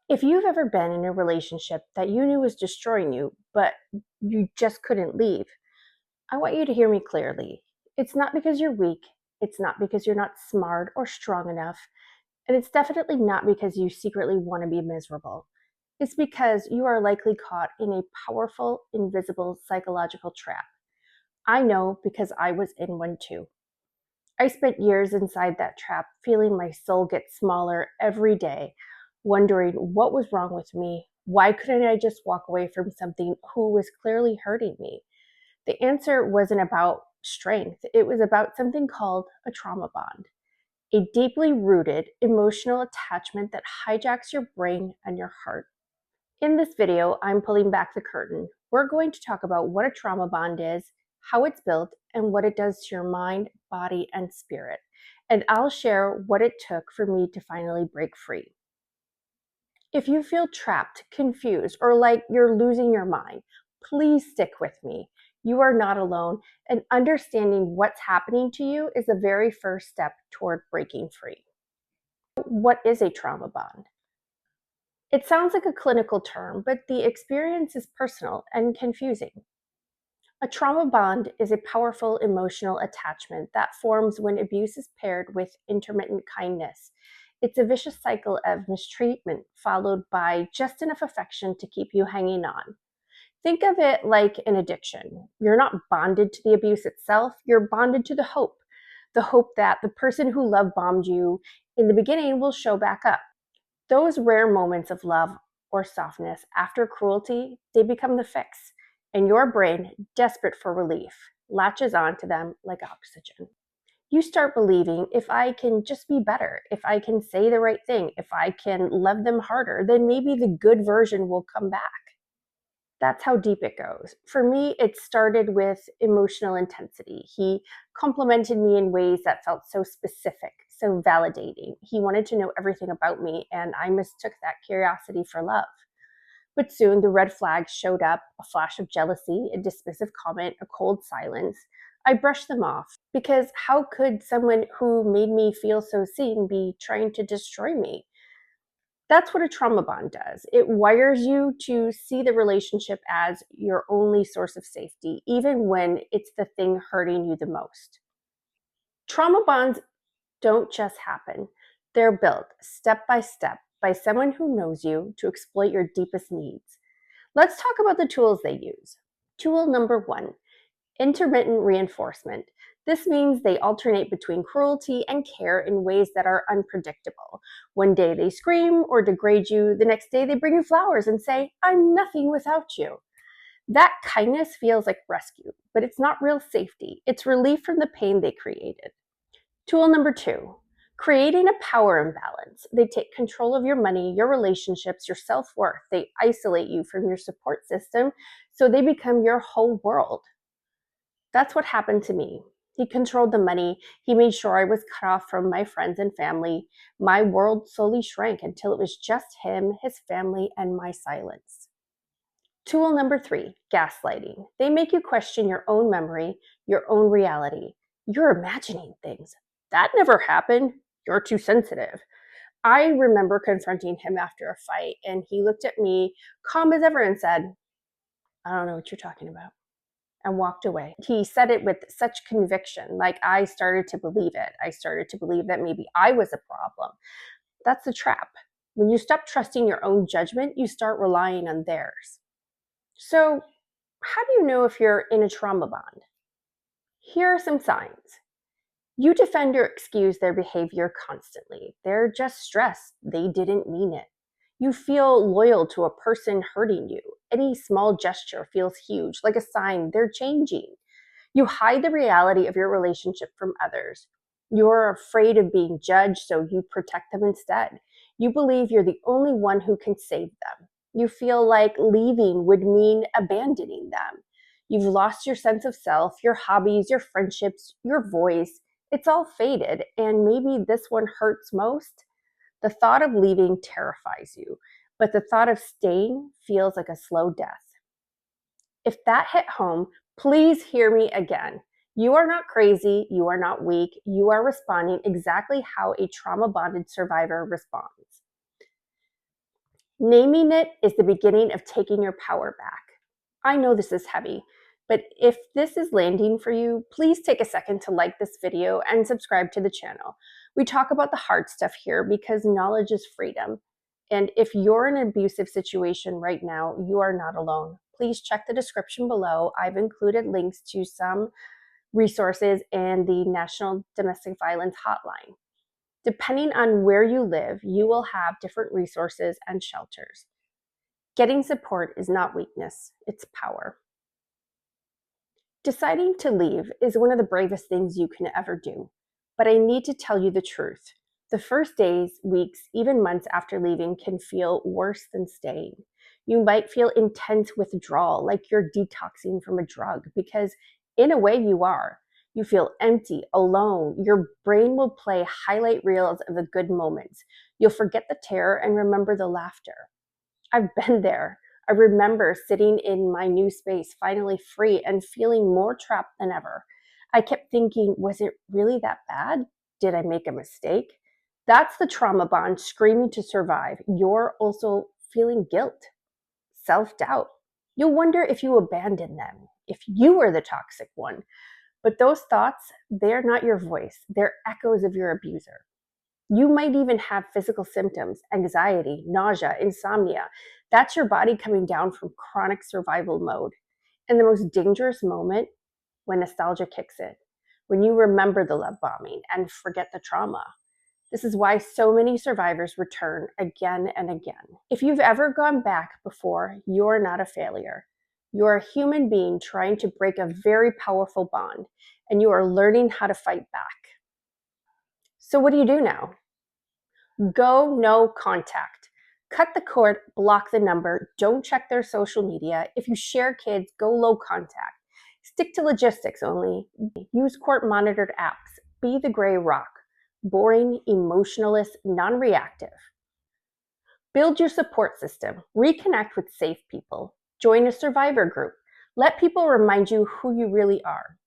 If you've ever been in a relationship that you knew was destroying you, but you just couldn't leave, I want you to hear me clearly. It's not because you're weak, it's not because you're not smart or strong enough, and it's definitely not because you secretly want to be miserable. It's because you are likely caught in a powerful, invisible psychological trap. I know because I was in one too. I spent years inside that trap, feeling my soul get smaller every day, wondering what was wrong with me. Why couldn't I just walk away from something who was clearly hurting me? The answer wasn't about strength, it was about something called a trauma bond, a deeply rooted emotional attachment that hijacks your brain and your heart. In this video, I'm pulling back the curtain. We're going to talk about what a trauma bond is, how it's built, and what it does to your mind, body, and spirit. And I'll share what it took for me to finally break free. If you feel trapped, confused, or like you're losing your mind, please stick with me. You are not alone, and understanding what's happening to you is the very first step toward breaking free. What is a trauma bond? It sounds like a clinical term, but the experience is personal and confusing. A trauma bond is a powerful emotional attachment that forms when abuse is paired with intermittent kindness. It's a vicious cycle of mistreatment followed by just enough affection to keep you hanging on. Think of it like an addiction. You're not bonded to the abuse itself, you're bonded to the hope that the person who love bombed you in the beginning will show back up. Those rare moments of love or softness after cruelty, they become the fix, and your brain, desperate for relief, latches onto them like oxygen. You start believing if I can just be better, if I can say the right thing, if I can love them harder, then maybe the good version will come back. That's how deep it goes. For me, it started with emotional intensity. He complimented me in ways that felt so specific, so validating. He wanted to know everything about me, and I mistook that curiosity for love. But soon the red flags showed up: a flash of jealousy, a dismissive comment, a cold silence. I brushed them off because how could someone who made me feel so seen be trying to destroy me? That's what a trauma bond does. It wires you to see the relationship as your only source of safety, even when it's the thing hurting you the most. Trauma bonds don't just happen, they're built step by someone who knows you to exploit your deepest needs. Let's talk about the tools they use. Tool number one: intermittent reinforcement. This means they alternate between cruelty and care in ways that are unpredictable. One day they scream or degrade you, the next day they bring you flowers and say, "I'm nothing without you." That kindness feels like rescue, but it's not real safety. It's relief from the pain they created. Tool number two: creating a power imbalance. They take control of your money, your relationships, your self-worth. They isolate you from your support system, so they become your whole world. That's what happened to me. He controlled the money. He made sure I was cut off from my friends and family. My world slowly shrank until it was just him, his family, and my silence. Tool number three: gaslighting. They make you question your own memory, your own reality. You're imagining things. That never happened. You're too sensitive. I remember confronting him after a fight, and he looked at me, calm as ever, and said, "I don't know what you're talking about," and walked away. He said it with such conviction, like I started to believe it. I started to believe that maybe I was a problem. That's the trap. When you stop trusting your own judgment, you start relying on theirs. So, how do you know if you're in a trauma bond? Here are some signs. You defend or excuse their behavior constantly. They're just stressed. They didn't mean it. You feel loyal to a person hurting you. Any small gesture feels huge, like a sign they're changing. You hide the reality of your relationship from others. You're afraid of being judged, so you protect them instead. You believe you're the only one who can save them. You feel like leaving would mean abandoning them. You've lost your sense of self, your hobbies, your friendships, your voice. It's all faded, and maybe this one hurts most. The thought of leaving terrifies you, but the thought of staying feels like a slow death. If that hit home, please hear me again. You are not crazy. You are not weak. You are responding exactly how a trauma bonded survivor responds. Naming it is the beginning of taking your power back. I know this is heavy, but if this is landing for you, please take a second to like this video and subscribe to the channel. We talk about the hard stuff here because knowledge is freedom. And if you're in an abusive situation right now, you are not alone. Please check the description below. I've included links to some resources and the National Domestic Violence Hotline. Depending on where you live, you will have different resources and shelters. Getting support is not weakness, it's power. Deciding to leave is one of the bravest things you can ever do, but I need to tell you the truth. The first days, weeks, even months after leaving can feel worse than staying. You might feel intense withdrawal, like you're detoxing from a drug, because in a way you are. You feel empty, alone. Your brain will play highlight reels of the good moments. You'll forget the terror and remember the laughter. I've been there. I remember sitting in my new space, finally free and feeling more trapped than ever. I kept thinking, was it really that bad? Did I make a mistake? That's the trauma bond screaming to survive. You're also feeling guilt, self-doubt. You'll wonder if you abandoned them, if you were the toxic one. But those thoughts, they're not your voice. They're echoes of your abuser. You might even have physical symptoms, anxiety, nausea, insomnia. That's your body coming down from chronic survival mode. And the most dangerous moment, when nostalgia kicks in, when you remember the love bombing and forget the trauma. This is why so many survivors return again and again. If you've ever gone back before, you're not a failure. You're a human being trying to break a very powerful bond, and you are learning how to fight back. So what do you do now? Go no contact. Cut the cord, block the number, don't check their social media. If you share kids, go low contact. Stick to logistics only. Use court-monitored apps. Be the gray rock. Boring, emotionless, non-reactive. Build your support system. Reconnect with safe people. Join a survivor group. Let people remind you who you really are.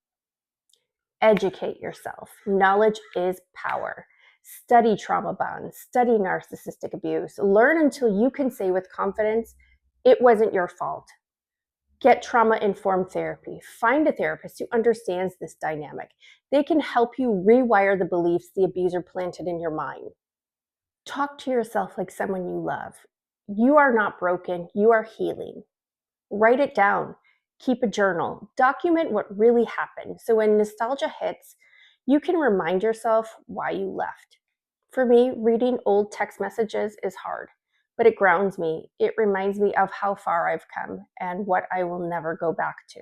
Educate yourself. Knowledge is power. Study trauma bonds. Study narcissistic abuse. Learn until you can say with confidence, it wasn't your fault. Get trauma-informed therapy. Find a therapist who understands this dynamic. They can help you rewire the beliefs the abuser planted in your mind. Talk to yourself like someone you love. You are not broken. You are healing. Write it down. Keep a journal. Document what really happened. So when nostalgia hits, you can remind yourself why you left. For me, reading old text messages is hard, but it grounds me. It reminds me of how far I've come and what I will never go back to.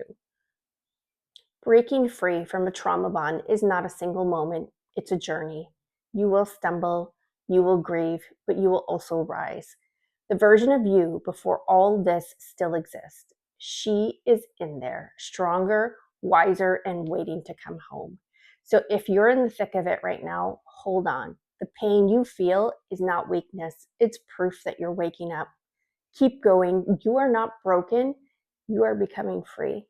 Breaking free from a trauma bond is not a single moment. It's a journey. You will stumble, you will grieve, but you will also rise. The version of you before all this still exists. She is in there, stronger, wiser, and waiting to come home. So if you're in the thick of it right now, hold on. The pain you feel is not weakness. It's proof that you're waking up. Keep going. You are not broken. You are becoming free.